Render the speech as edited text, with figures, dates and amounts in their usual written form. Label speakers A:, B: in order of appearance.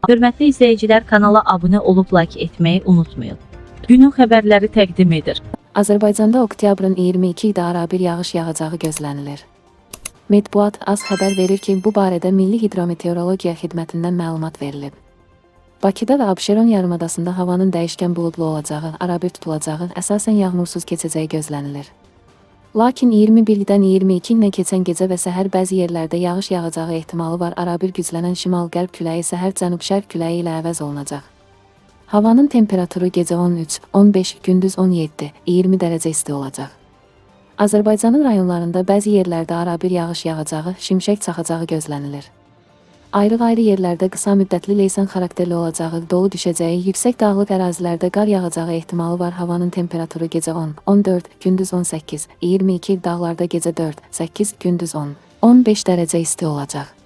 A: Hörmətli izləyicilər, kanala abunə olub like etməyi unutmayın. Günün xəbərləri təqdim edir.
B: Azərbaycanda oktyabrın 22-də arabir yağış yağacağı gözlənilir. Mətbuat az xəbər verir ki, bu barədə Milli Hidrometeorologiya Xidmətindən məlumat verilib. Bakıda və Abşeron yarımadasında havanın dəyişkən buludlu olacağı, arabir tutulacağı, əsasən yağmursuz keçəcəyi gözlənilir. Lakin 21-dən 22-nə keçən gecə və səhər bəzi yerlərdə yağış yağacağı ehtimalı var. Arabir güclənən şimal-qərb küləyi səhər cənub-şərq küləyi ilə əvəz olunacaq. Havanın temperaturu gecə 13-15, gündüz 17-20 dərəcə isti olacaq. Azərbaycanın rayonlarında bəzi yerlərdə arabir yağış yağacağı, şimşək çaxacağı gözlənilir. Ayrı-ayrı yerlərdə qısa müddətli leysan xarakterli olacağı, dolu düşəcəyi, yüksək dağlıq ərazilərdə qar yağacağı ehtimalı var. Havanın temperaturu gecə 10-14, gündüz 18-22, dağlarda gecə 4-8, gündüz 10-15 dərəcə isti olacaq.